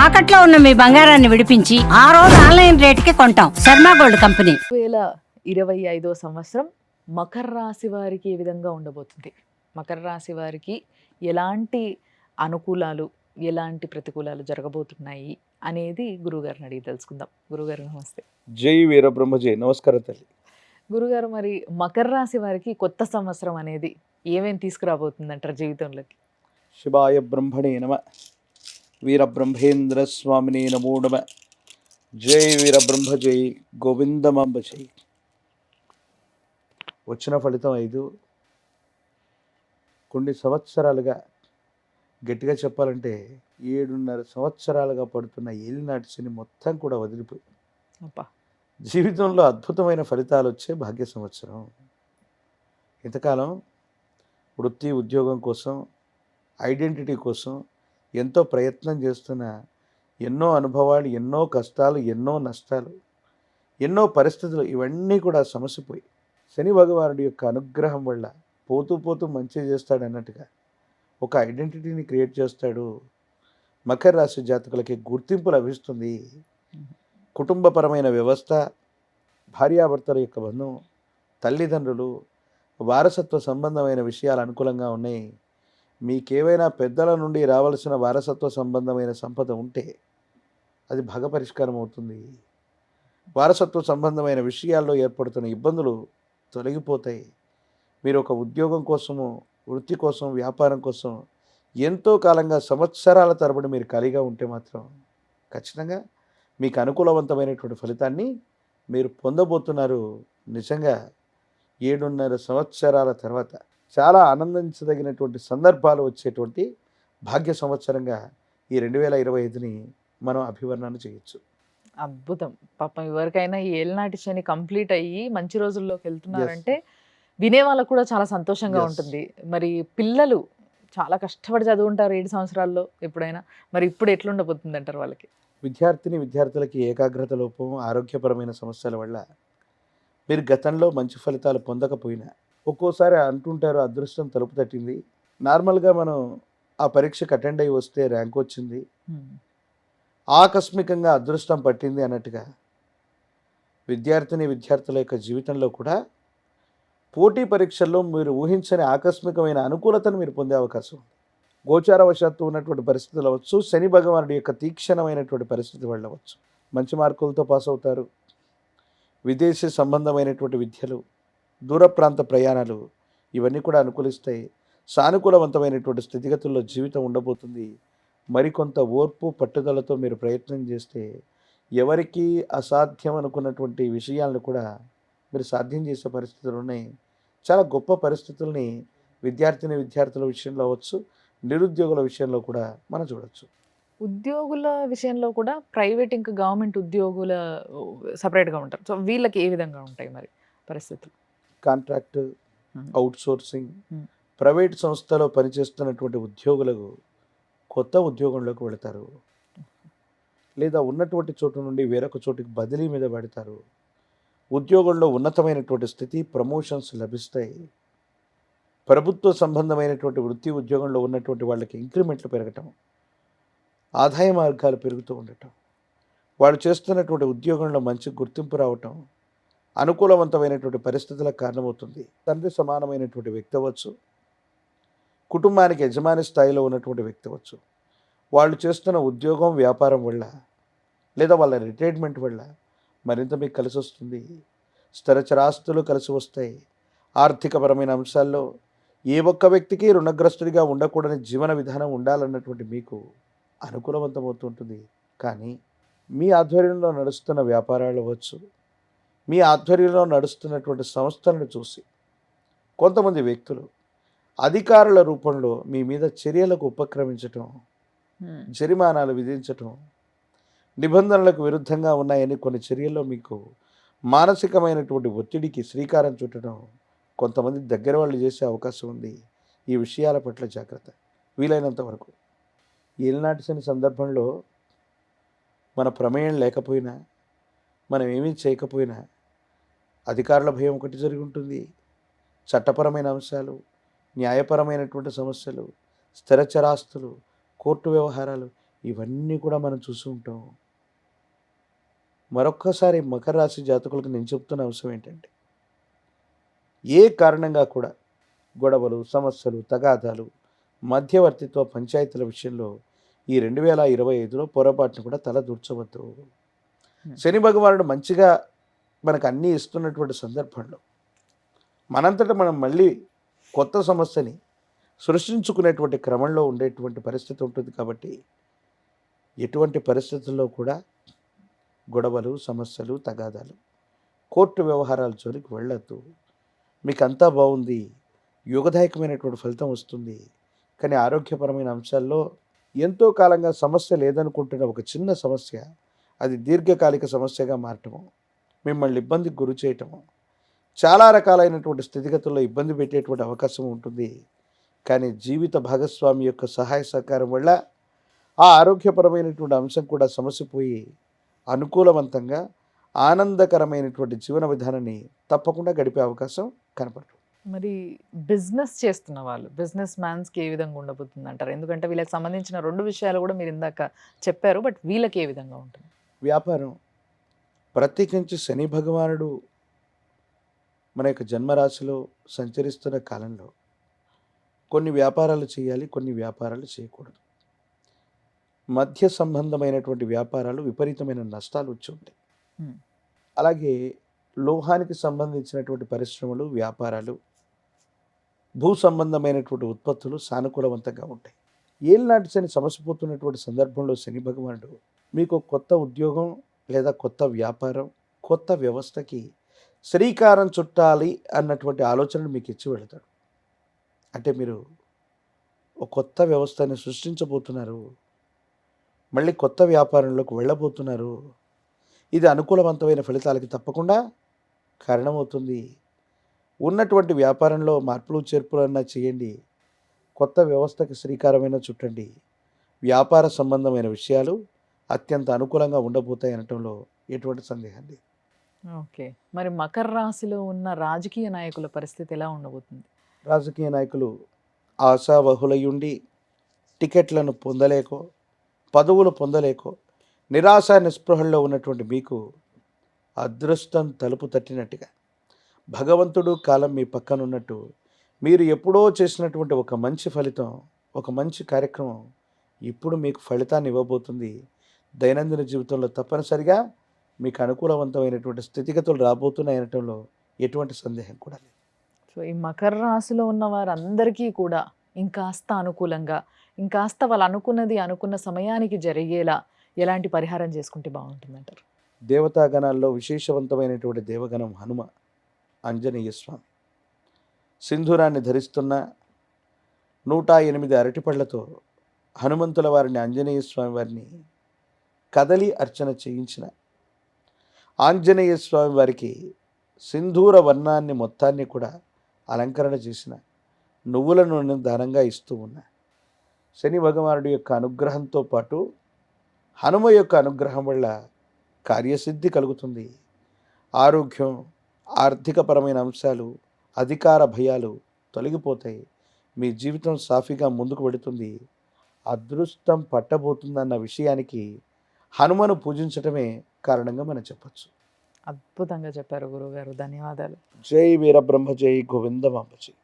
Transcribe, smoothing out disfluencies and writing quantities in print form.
తాకట్లో ఉన్న మీ బంగారాన్ని విడిపించి ఆ రోజు ఆన్లైన్ రేటుకి కొంటాం. Sharma gold company. 2025వ సంవత్సరం మకర రాశి వారికి ఏ విధంగా ఉండబోతుంది? మకర రాశి వారికి ఎలాంటి అనుకూలాలు, ఎలాంటి ప్రతికూలాలు జరగబోతున్నాయి అనేది గురుగారిని అడిగి తెలుసుకుందాం. గురుగారు నమస్తే. జై వీరబ్రహ్మ జై. నమస్కారం తల్లి. గురుగారు, మరి మకర రాశి వారికి కొత్త సంవత్సరం అనేది ఏమేమి తీసుకురాబోతుంది అంటారు జీవితంలోకి? శివాయ బ్రహ్మణే నమ. వీరబ్రహ్మేంద్ర స్వామిని నమో నమ. జై వీరబ్రహ్మ జై. గోవిందమాంబ జై. వచ్చిన ఫలితం 5. కొన్ని సంవత్సరాలుగా, గట్టిగా చెప్పాలంటే 7.5 సంవత్సరాలుగా పడుతున్న ఏలినాటి శని మొత్తం కూడా వదిలిపోయి అబ్బా, జీవితంలో అద్భుతమైన ఫలితాలు వచ్చే భాగ్య సంవత్సరం. ఇంతకాలం వృత్తి ఉద్యోగం కోసం, ఐడెంటిటీ కోసం ఎంతో ప్రయత్నం చేస్తున్న ఎన్నో అనుభవాలు, ఎన్నో కష్టాలు, ఎన్నో నష్టాలు, ఎన్నో పరిస్థితులు, ఇవన్నీ కూడా సమసిపోయి శని భగవానుడి యొక్క అనుగ్రహం వల్ల పోతూ పోతూ మంచి చేస్తాడు అన్నట్టుగా ఒక ఐడెంటిటీని క్రియేట్ చేస్తాడు. మకర రాశి జాతకులకి గుర్తింపు లభిస్తుంది. కుటుంబపరమైన వ్యవస్థ, భార్యాభర్తల యొక్క బంధం, తల్లిదండ్రులు, వారసత్వ సంబంధమైన విషయాలు అనుకూలంగా ఉన్నాయి. మీకేవైనా పెద్దల నుండి రావాల్సిన వారసత్వ సంబంధమైన సంపద ఉంటే అది భాగపరిష్కారం అవుతుంది. వారసత్వ సంబంధమైన విషయాల్లో ఏర్పడుతున్న ఇబ్బందులు తొలగిపోతాయి. మీరు ఒక ఉద్యోగం కోసము, వృత్తి కోసం, వ్యాపారం కోసం ఎంతో కాలంగా సంవత్సరాల తరబడి మీరు ఖాళీగా ఉంటే మాత్రం ఖచ్చితంగా మీకు అనుకూలవంతమైనటువంటి ఫలితాన్ని మీరు పొందబోతున్నారు. నిజంగా 7.5 సంవత్సరాల తర్వాత చాలా ఆనందించదగినటువంటి సందర్భాలు వచ్చేటువంటి భాగ్య సంవత్సరంగా ఈ 2025ని మనం అభివర్ణన చేయొచ్చు. అద్భుతం. పాపం ఎవరికైనా ఈ ఏలినాటి శని కంప్లీట్ అయ్యి మంచి రోజుల్లోకి వెళ్తున్నారంటే వినే వాళ్ళకు కూడా చాలా సంతోషంగా ఉంటుంది. మరి పిల్లలు చాలా కష్టపడి చదువుంటారు 7 సంవత్సరాల్లో ఎప్పుడైనా, మరి ఇప్పుడు ఎట్లుండబోతుంది అంటారు వాళ్ళకి? విద్యార్థులకి ఏకాగ్రత లోపం, ఆరోగ్యపరమైన సమస్యల వల్ల మీరు గతంలో మంచి ఫలితాలు పొందకపోయినా ఒక్కోసారి అంటుంటారు అదృష్టం తలుపు తట్టింది. నార్మల్గా మనం ఆ పరీక్షకు అటెండ్ అయ్యి వస్తే ర్యాంక్ వచ్చింది, ఆకస్మికంగా అదృష్టం పట్టింది అన్నట్టుగా విద్యార్థుల యొక్క జీవితంలో కూడా పోటీ పరీక్షల్లో మీరు ఊహించని ఆకస్మికమైన అనుకూలతను మీరు పొందే అవకాశం ఉంది. గోచారవశాత్తు ఉన్నటువంటి పరిస్థితులు అవ్వచ్చు, శని భగవానుడి యొక్క తీక్షణమైనటువంటి పరిస్థితి వెళ్ళవచ్చు. మంచి మార్కులతో పాస్ అవుతారు. విదేశీ సంబంధమైనటువంటి విద్యలు, దూర ప్రాంత ప్రయాణాలు, ఇవన్నీ కూడా అనుకూలిస్తాయి. సానుకూలవంతమైనటువంటి స్థితిగతుల్లో జీవితం ఉండబోతుంది. మరికొంత ఓర్పు, పట్టుదలతో మీరు ప్రయత్నం చేస్తే ఎవరికి అసాధ్యం అనుకున్నటువంటి విషయాలను కూడా మీరు సాధ్యం చేసే పరిస్థితులు ఉన్నాయి. చాలా గొప్ప పరిస్థితుల్ని విద్యార్థుల విషయంలో అవ్వచ్చు, నిరుద్యోగుల విషయంలో కూడా మనం చూడవచ్చు. ఉద్యోగుల విషయంలో కూడా ప్రైవేట్ ఇంకా గవర్నమెంట్ ఉద్యోగుల సపరేట్గా ఉంటారు. సో వీళ్ళకి ఏ విధంగా ఉంటాయి మరి పరిస్థితులు? కాంట్రాక్ట్, అవుట్ సోర్సింగ్, ప్రైవేట్ సంస్థలో పనిచేస్తున్నటువంటి ఉద్యోగులకు కొత్త ఉద్యోగంలోకి వెళతారు, లేదా ఉన్నటువంటి చోటు నుండి వేరొక చోటుకి బదిలీ మీద పెడతారు. ఉద్యోగంలో ఉన్నతమైనటువంటి స్థితి, ప్రమోషన్స్ లభిస్తాయి. ప్రభుత్వ సంబంధమైనటువంటి వృత్తి ఉద్యోగంలో ఉన్నటువంటి వాళ్ళకి ఇంక్రిమెంట్లు పెరగటం, ఆదాయ మార్గాలు పెరుగుతూ ఉండటం, వాళ్ళు చేస్తున్నటువంటి ఉద్యోగంలో మంచి గుర్తింపు రావటం అనుకూలవంతమైనటువంటి పరిస్థితులకు కారణమవుతుంది. తండ్రి సమానమైనటువంటి వ్యక్తి అవ్వచ్చు, కుటుంబానికి యజమాని స్థాయిలో ఉన్నటువంటి వ్యక్తి అవ్వచ్చు, వాళ్ళు చేస్తున్న ఉద్యోగం, వ్యాపారం వల్ల, లేదా వాళ్ళ రిటైర్మెంట్ వల్ల మరింత మీకు కలిసి వస్తుంది. స్థిరచరాస్తులు కలిసి వస్తాయి. ఆర్థికపరమైన అంశాల్లో ఏ ఒక్క వ్యక్తికి రుణగ్రస్తుడిగా ఉండకూడని జీవన విధానం ఉండాలన్నటువంటి మీకు అనుకూలవంతమవుతుంటుంది. కానీ మీ ఆధ్వర్యంలో నడుస్తున్న వ్యాపారాలు అవ్వచ్చు, మీ ఆధ్వర్యంలో నడుస్తున్నటువంటి సంస్థలను చూసి కొంతమంది వ్యక్తులు అధికారుల రూపంలో మీ మీద చర్యలకు ఉపక్రమించటం, జరిమానాలు విధించటం, నిబంధనలకు విరుద్ధంగా ఉన్నాయని కొన్ని చర్యల్లో మీకు మానసికమైనటువంటి ఒత్తిడికి శ్రీకారం చుట్టడం కొంతమంది దగ్గర వాళ్ళు చేసే అవకాశం ఉంది. ఈ విషయాల పట్ల జాగ్రత్త. వీలైనంత వరకు ఏలినాటి శని సందర్భంలో మన ప్రమేయం లేకపోయినా, మనం ఏమీ చేయకపోయినా అధికారుల భయం ఒకటి జరిగి ఉంటుంది. చట్టపరమైన అంశాలు, న్యాయపరమైనటువంటి సమస్యలు, స్థిరచరాస్తులు, కోర్టు వ్యవహారాలు, ఇవన్నీ కూడా మనం చూసి ఉంటాం. మరొక్కసారి మకర రాశి జాతకులకు నేను చెప్తున్న అంశం ఏంటంటే, ఏ కారణంగా కూడా గొడవలు, సమస్యలు, తగాదాలు, మధ్యవర్తిత్వ పంచాయతీల విషయంలో ఈ 2025లో పొరపాటును కూడా తల దూర్చవద్దు. శని భగవానుడు మంచిగా మనకు అన్నీ ఇస్తున్నటువంటి సందర్భంలో మనంతటా మనం మళ్ళీ కొత్త సమస్యని సృష్టించుకునేటువంటి క్రమంలో ఉండేటువంటి పరిస్థితి ఉంటుంది. కాబట్టి ఎటువంటి పరిస్థితుల్లో కూడా గొడవలు, సమస్యలు, తగాదాలు, కోర్టు వ్యవహారాల జోలికి వెళ్ళొద్దు. మీకు అంతా బాగుంది, యోగదాయకమైనటువంటి ఫలితం వస్తుంది. కానీ ఆరోగ్యపరమైన అంశాల్లో ఎంతో కాలంగా సమస్య లేదనుకుంటున్న ఒక చిన్న సమస్య అది దీర్ఘకాలిక సమస్యగా మారటము, మిమ్మల్ని ఇబ్బందికి గురి చేయటము, చాలా రకాలైనటువంటి స్థితిగతుల్లో ఇబ్బంది పెట్టేటువంటి అవకాశం ఉంటుంది. కానీ జీవిత భాగస్వామి యొక్క సహాయ సహకారం వల్ల ఆ ఆరోగ్యపరమైనటువంటి అంశం కూడా సమసిపోయి అనుకూలవంతంగా ఆనందకరమైనటువంటి జీవన విధానాన్ని తప్పకుండా గడిపే అవకాశం కనపడుతుంది. మరి బిజినెస్ చేస్తున్న వాళ్ళు, బిజినెస్ మ్యాన్స్కి ఏ విధంగా ఉండబోతుంది అంటారు? ఎందుకంటే వీళ్ళకి సంబంధించిన 2 విషయాలు కూడా మీరు ఇందాక చెప్పారు, బట్ వీళ్ళకి ఏ విధంగా ఉంటుంది? వ్యాపారం, ప్రత్యేకించి శని భగవానుడు మన యొక్క జన్మరాశిలో సంచరిస్తున్న కాలంలో కొన్ని వ్యాపారాలు చేయాలి, కొన్ని వ్యాపారాలు చేయకూడదు. మధ్య సంబంధమైనటువంటి వ్యాపారాలు విపరీతమైన నష్టాలు వచ్చి ఉంటాయి. అలాగే లోహానికి సంబంధించినటువంటి పరిశ్రమలు, వ్యాపారాలు, భూ సంబంధమైనటువంటి ఉత్పత్తులు సానుకూలవంతంగా ఉంటాయి. ఏళ్ళనాటి శని సమసిపోతున్నటువంటి సందర్భంలో శని భగవానుడు మీకు కొత్త ఉద్యోగం లేదా కొత్త వ్యాపారం, కొత్త వ్యవస్థకి శ్రీకారం చుట్టాలి అన్నటువంటి ఆలోచనను మీకు ఇచ్చి వెళతాడు. అంటే మీరు ఒక కొత్త వ్యవస్థని సృష్టించబోతున్నారు, మళ్ళీ కొత్త వ్యాపారంలోకి వెళ్ళబోతున్నారు. ఇది అనుకూలవంతమైన ఫలితాలకి తప్పకుండా కారణమవుతుంది. ఉన్నటువంటి వ్యాపారంలో మార్పులు చేర్పులన్నా చేయండి, కొత్త వ్యవస్థకి శ్రీకారమైన చుట్టండి. వ్యాపార సంబంధమైన విషయాలు అత్యంత అనుకూలంగా ఉండబోతాయి అనటంలో ఎటువంటి సందేహం లేదు. ఓకే, మరి మకర రాశిలో ఉన్న రాజకీయ నాయకుల పరిస్థితి ఎలా ఉండబోతుంది? రాజకీయ నాయకులు ఆశావహులయుండి టికెట్లను పొందలేకో, పదవులు పొందలేకో, నిరాశ నిస్పృహల్లో ఉన్నటువంటి మీకు అదృష్టం తలుపు తట్టినట్టుగా భగవంతుడు కాలం మీ పక్కన ఉన్నట్టు మీరు ఎప్పుడో చేసినటువంటి ఒక మంచి ఫలితం, ఒక మంచి కార్యక్రమం ఇప్పుడు మీకు ఫలితాన్ని ఇవ్వబోతుంది. దైనందిన జీవితంలో తప్పనిసరిగా మీకు అనుకూలవంతమైనటువంటి స్థితిగతులు రాబోతున్నాయి అనటంలో ఎటువంటి సందేహం కూడా లేదు. సో ఈ మకర రాశిలో ఉన్న వారందరికీ కూడా ఇంకాస్త అనుకూలంగా, ఇంకాస్త వాళ్ళు అనుకున్నది అనుకున్న సమయానికి జరిగేలా ఎలాంటి పరిహారం చేసుకుంటే బాగుంటుందంటారు? దేవతాగణాల్లో విశేషవంతమైనటువంటి దేవగణం హనుమ ఆంజనేయ స్వామి. సింధూరాన్ని ధరిస్తున్న 108 అరటిపళ్లతో హనుమంతుల వారిని, ఆంజనేయ స్వామి వారిని కదలి అర్చన చేయించిన, ఆంజనేయ స్వామి వారికి సింధూర వర్ణాన్ని మొత్తాన్ని కూడా అలంకరణ చేసిన, నువ్వుల నూనెను దానంగా ఇస్తూ ఉన్న శని భగవానుడి యొక్క అనుగ్రహంతో పాటు హనుమ యొక్క అనుగ్రహం వల్ల కార్యసిద్ధి కలుగుతుంది. ఆరోగ్యం, ఆర్థికపరమైన అంశాలు, అధికార భయాలు తొలగిపోతాయి. మీ జీవితం సాఫీగా ముందుకు వెళుతుంది. అదృష్టం పట్టబోతుందన్న విషయానికి హనుమను పూజించటమే కారణంగా మనం చెప్పచ్చు. అద్భుతంగా చెప్పారు గురువుగారు, ధన్యవాదాలు. జై వీరబ్రహ్మ, జై గోవిందమాంబ జై.